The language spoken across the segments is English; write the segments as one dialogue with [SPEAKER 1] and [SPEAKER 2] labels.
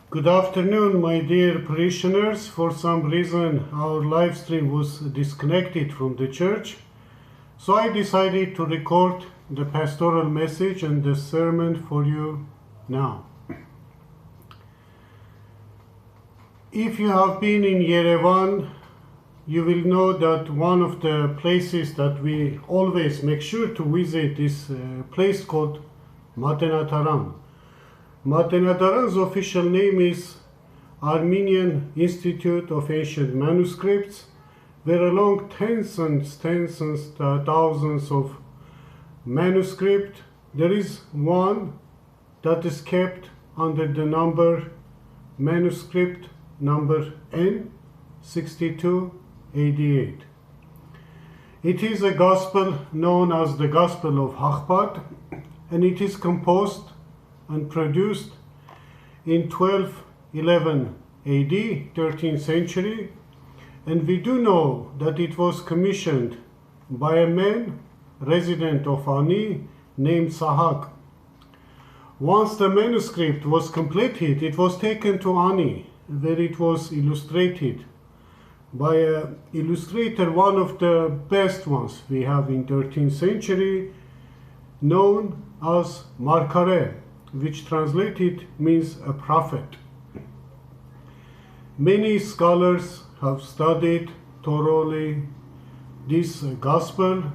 [SPEAKER 1] Good afternoon, my dear parishioners. For some reason, our live stream was disconnected from the church, so I decided to record the pastoral message and the sermon for you now. If you have been in Yerevan, you will know that one of the places that we always make sure to visit is a place called Matenataran. Matenataran's official name is Armenian Institute of Ancient Manuscripts, where along tens and thousands of manuscripts, there is one that is kept under the manuscript number N6288. It is a gospel known as the Gospel of Haghpat, and it is composed and produced in 1211 AD, 13th century, and we do know that it was commissioned by a man resident of Ani named Sahak. Once the manuscript was completed, it was taken to Ani, where it was illustrated by an illustrator, one of the best ones we have in 13th century, known as Markare, which translated means a prophet. Many scholars have studied thoroughly this gospel,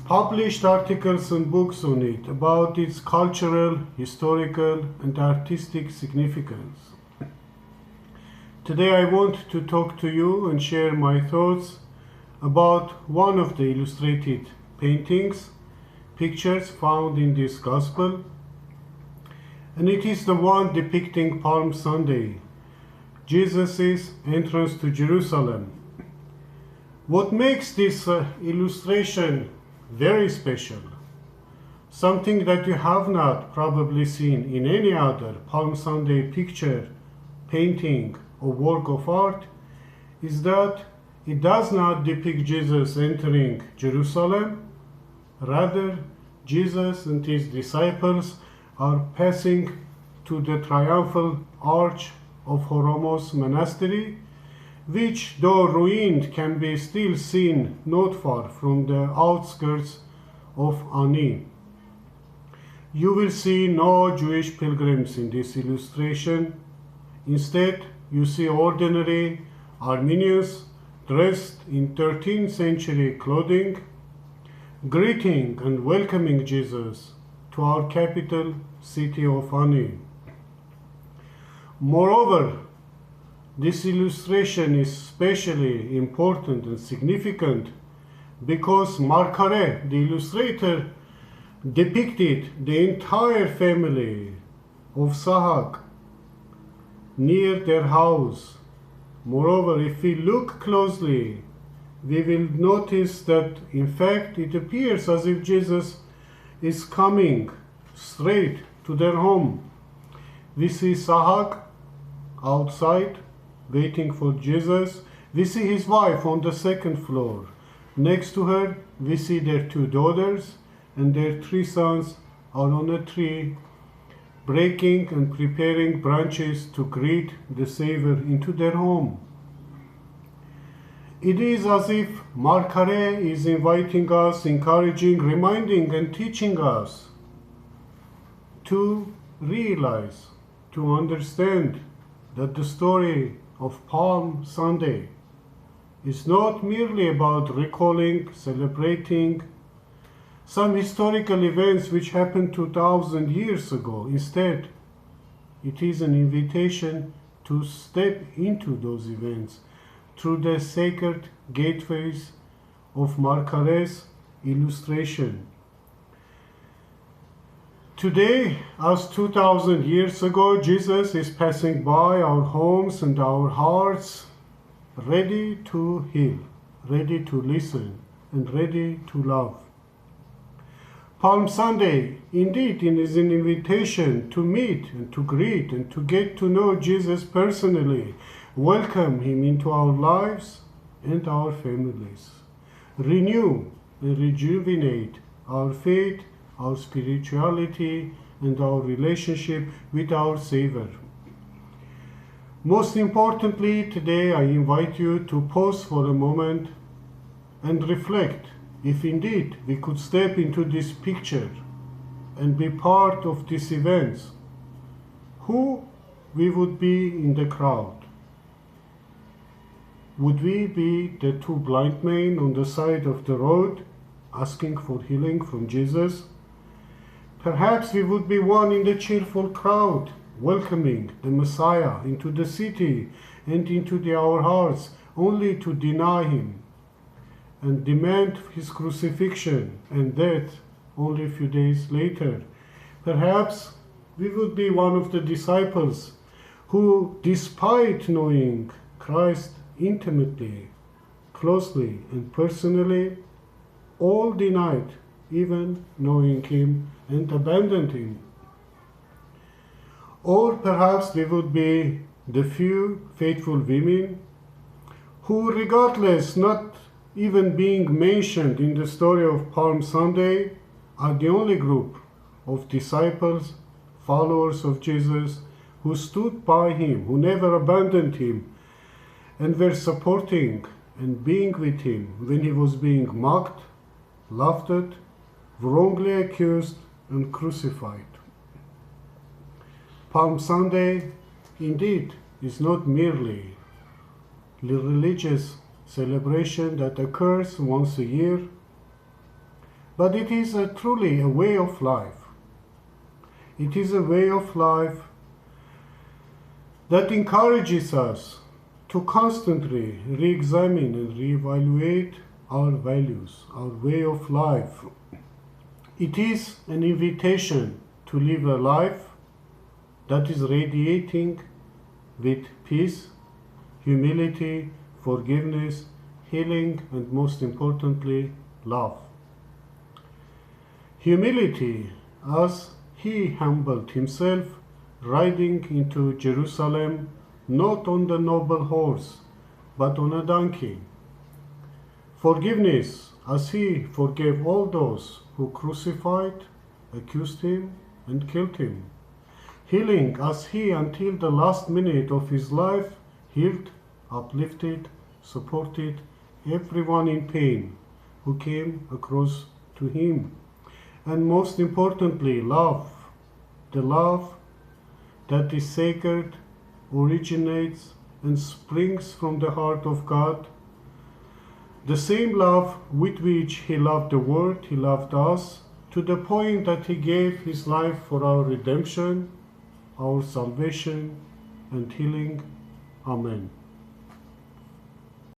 [SPEAKER 1] published articles and books on it about its cultural, historical, and artistic significance. Today I want to talk to you and share my thoughts about one of the illustrated pictures found in this gospel, and it is the one depicting Palm Sunday, Jesus' entrance to Jerusalem. What makes this illustration very special, something that you have not probably seen in any other Palm Sunday picture, painting, or work of art, is that it does not depict Jesus entering Jerusalem. Rather, Jesus and his disciples are passing to the triumphal arch of Horomos Monastery, which, though ruined, can be still seen not far from the outskirts of Ani. You will see no Jewish pilgrims in this illustration. Instead, you see ordinary Armenians dressed in 13th century clothing, greeting and welcoming Jesus to our capital city of Ani. Moreover, this illustration is especially important and significant because Markare, the illustrator, depicted the entire family of Sahak near their house. Moreover, if we look closely, we will notice that in fact it appears as if Jesus is coming straight to their home. We see Sahak outside waiting for Jesus. We see his wife on the second floor. Next to her, we see their two daughters, and their three sons are on a tree, breaking and preparing branches to greet the Savior into their home. It is as if Markare is inviting us, encouraging, reminding, and teaching us to realize, to understand that the story of Palm Sunday is not merely about recalling, celebrating some historical events which happened 2,000 years ago. Instead, it is an invitation to step into those events through the sacred gateways of Markare's illustration. Today, as 2,000 years ago, Jesus is passing by our homes and our hearts, ready to heal, ready to listen, and ready to love. Palm Sunday, indeed, is an invitation to meet and to greet and to get to know Jesus personally, welcome him into our lives and our families, renew and rejuvenate our faith, our spirituality, and our relationship with our Savior. Most importantly, today I invite you to pause for a moment and reflect if indeed we could step into this picture and be part of these events, who we would be in the crowd. Would we be the two blind men on the side of the road asking for healing from Jesus? Perhaps we would be one in the cheerful crowd welcoming the Messiah into the city and into our hearts, only to deny him and demand his crucifixion and death only a few days later. Perhaps we would be one of the disciples who, despite knowing Christ intimately, closely and personally, all denied even knowing him and abandoned him. Or perhaps we would be the few faithful women who, regardless not even being mentioned in the story of Palm Sunday, are the only group of disciples, followers of Jesus, who stood by him, who never abandoned him, and were supporting and being with him when he was being mocked, laughed at, wrongly accused, and crucified. Palm Sunday, indeed, is not merely a religious celebration that occurs once a year, but it is truly a way of life. It is a way of life that encourages us to constantly re-examine and re-evaluate our values, our way of life. It is an invitation to live a life that is radiating with peace, humility, forgiveness, healing, and most importantly, love. Humility, as he humbled himself, riding into Jerusalem, not on the noble horse, but on a donkey. Forgiveness, as he forgave all those who crucified, accused him, and killed him. Healing, as he, until the last minute of his life, healed, uplifted, supported everyone in pain who came across to him. And most importantly, love. The love that is sacred, originates and springs from the heart of God. The same love with which he loved the world, he loved us, to the point that he gave his life for our redemption, our salvation and healing. Amen.